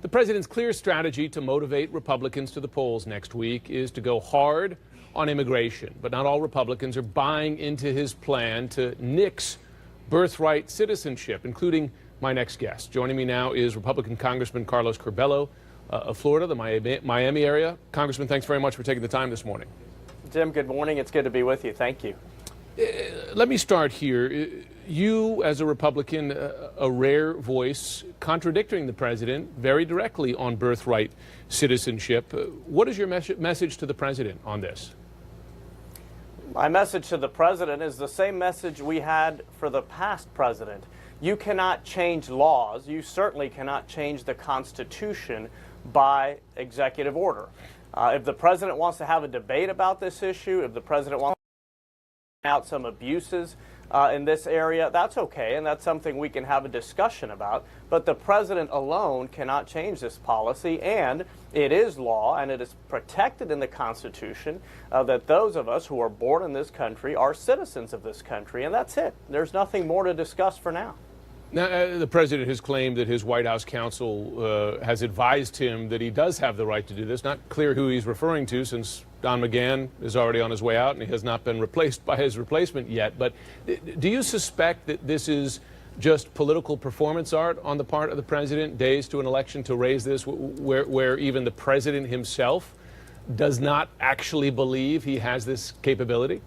The president's clear strategy to motivate Republicans to the polls next week is to go hard on immigration. But not all Republicans are buying into his plan to nix birthright citizenship, including my next guest. Joining me now is Republican Congressman Carlos Curbelo of Florida, the Miami area. Congressman, thanks very much for taking the time this morning. Jim, good morning. It's good to be with you. Thank you. Let me start here. You, as a Republican, a rare voice contradicting the president very directly on birthright citizenship. What is your message to the president on this? My message to the president is the same message we had for the past president. You cannot change laws. You certainly cannot change the Constitution by executive order. If the president wants to have a debate about this issue, if the president wants to point out some abuses in this area, that's okay, and that's something we can have a discussion about. But the president alone cannot change this policy, and it is law, and it is protected in the Constitution that those of us who are born in this country are citizens of this country, and that's it. There's nothing more to discuss for now. Now, the president has claimed that his White House counsel has advised him that he does have the right to do this. Not clear who he's referring to, since Don McGahn is already on his way out and he has not been replaced by his replacement yet. But do you suspect that this is just political performance art on the part of the president, days to an election, to raise this, where even the president himself does not actually believe he has this capability?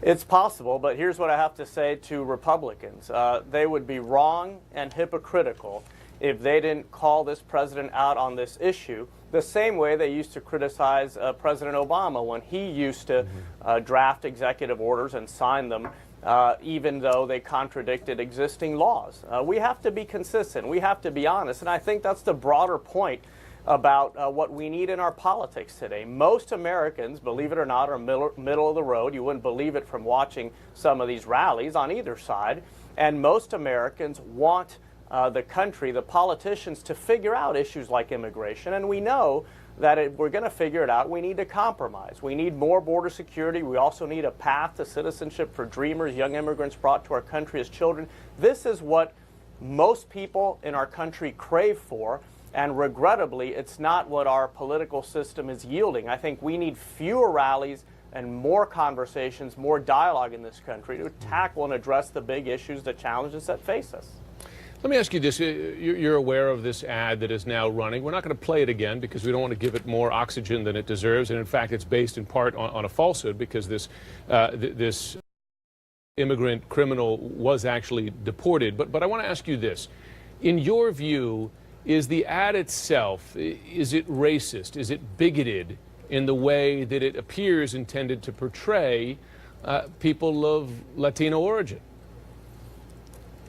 It's possible, but here's what I have to say to Republicans. They would be wrong and hypocritical if they didn't call this president out on this issue the same way they used to criticize President Obama when he used to draft executive orders and sign them even though they contradicted existing laws. We have to be consistent. We have to be honest, and I think that's the broader point about what we need in our politics today. Most Americans, believe it or not, are middle of the road. You wouldn't believe it from watching some of these rallies on either side. And most Americans want the country, the politicians, to figure out issues like immigration. And we know that if we're going to figure it out, we need to compromise. We need more border security. We also need a path to citizenship for dreamers, young immigrants brought to our country as children. This is what most people in our country crave for. And regrettably, it's not what our political system is yielding. I think we need fewer rallies and more conversations, more dialogue in this country to tackle and address the big issues, the challenges that face us. Let me ask you this. You're aware of this ad that is now running. We're not going to play it again because we don't want to give it more oxygen than it deserves. And in fact, it's based in part on a falsehood, because this immigrant criminal was actually deported. But I want to ask you this. In your view, is the ad itself, is it racist? Is it bigoted in the way that it appears intended to portray people of Latino origin?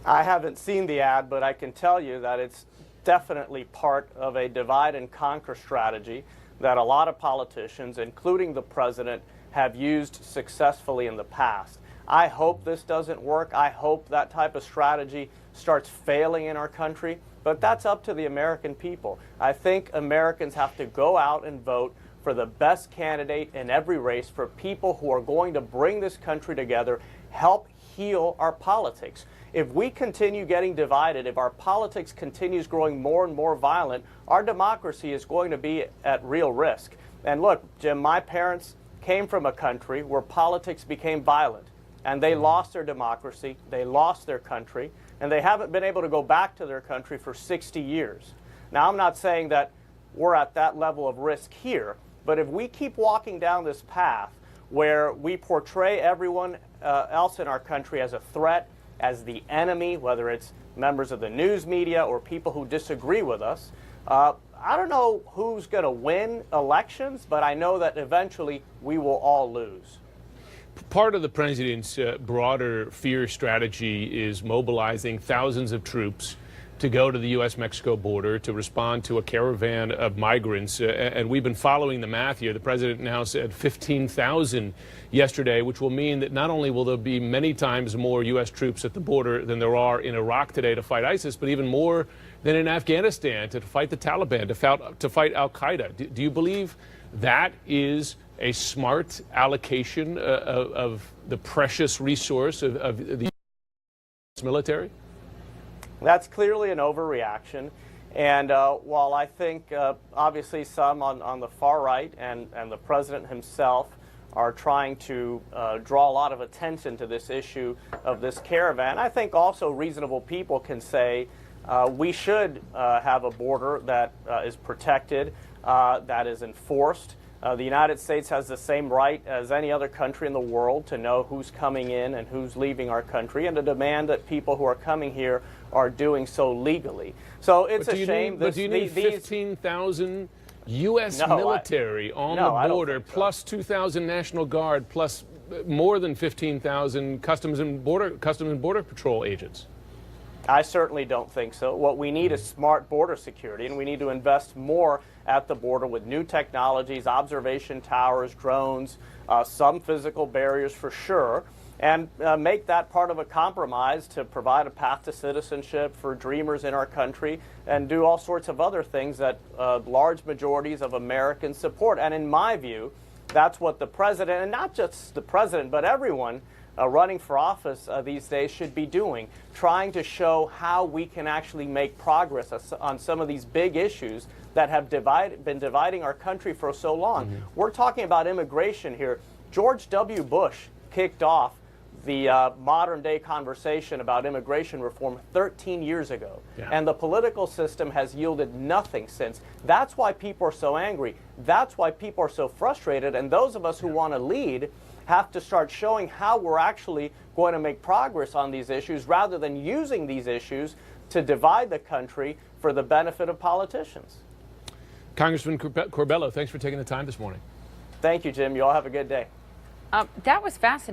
I haven't seen the ad, but I can tell you that it's definitely part of a divide and conquer strategy that a lot of politicians, including the president, have used successfully in the past. I hope this doesn't work. I hope that type of strategy starts failing in our country. But that's up to the American people. I think Americans have to go out and vote for the best candidate in every race, for people who are going to bring this country together, help heal our politics. If we continue getting divided, if our politics continues growing more and more violent, our democracy is going to be at real risk. And look, Jim, my parents came from a country where politics became violent, and they lost their democracy, they lost their country, and they haven't been able to go back to their country for 60 years. Now, I'm not saying that we're at that level of risk here, but if we keep walking down this path where we portray everyone else in our country as a threat, as the enemy, whether it's members of the news media or people who disagree with us, I don't know who's going to win elections, but I know that eventually we will all lose. Part of the president's broader fear strategy is mobilizing thousands of troops to go to the U.S.-Mexico border to respond to a caravan of migrants. And we've been following the math here. The president now said 15,000 yesterday, which will mean that not only will there be many times more U.S. troops at the border than there are in Iraq today to fight ISIS, but even more than in Afghanistan to fight the Taliban, to fight al-Qaeda. Do you believe that is a smart allocation of the precious resource of the military? That's clearly an overreaction. And while I think obviously some on the far right and the president himself are trying to draw a lot of attention to this issue of this caravan, I think also reasonable people can say we should have a border that is protected, that is enforced. The United States has the same right as any other country in the world to know who's coming in and who's leaving our country, and to demand that people who are coming here are doing so legally. So it's a shame. But do you need 15,000 U.S. military on the border, plus 2,000 National Guard, plus more than 15,000 Customs and Border Patrol agents? I certainly don't think so. What we need is smart border security, and we need to invest more at the border with new technologies, observation towers, drones, some physical barriers for sure, and make that part of a compromise to provide a path to citizenship for dreamers in our country, and do all sorts of other things that large majorities of Americans support. And in my view, that's what the president, and not just the president, but everyone running for office these days should be doing, trying to show how we can actually make progress on some of these big issues that have been dividing our country for so long. Mm-hmm. We're talking about immigration here. George W. Bush kicked off the modern-day conversation about immigration reform 13 years ago, and the political system has yielded nothing since. That's why people are so angry. That's why people are so frustrated, and those of us who want to lead have to start showing how we're actually going to make progress on these issues, rather than using these issues to divide the country for the benefit of politicians. Congressman Curbelo, thanks for taking the time this morning. Thank you, Jim. You all have a good day. That was fascinating.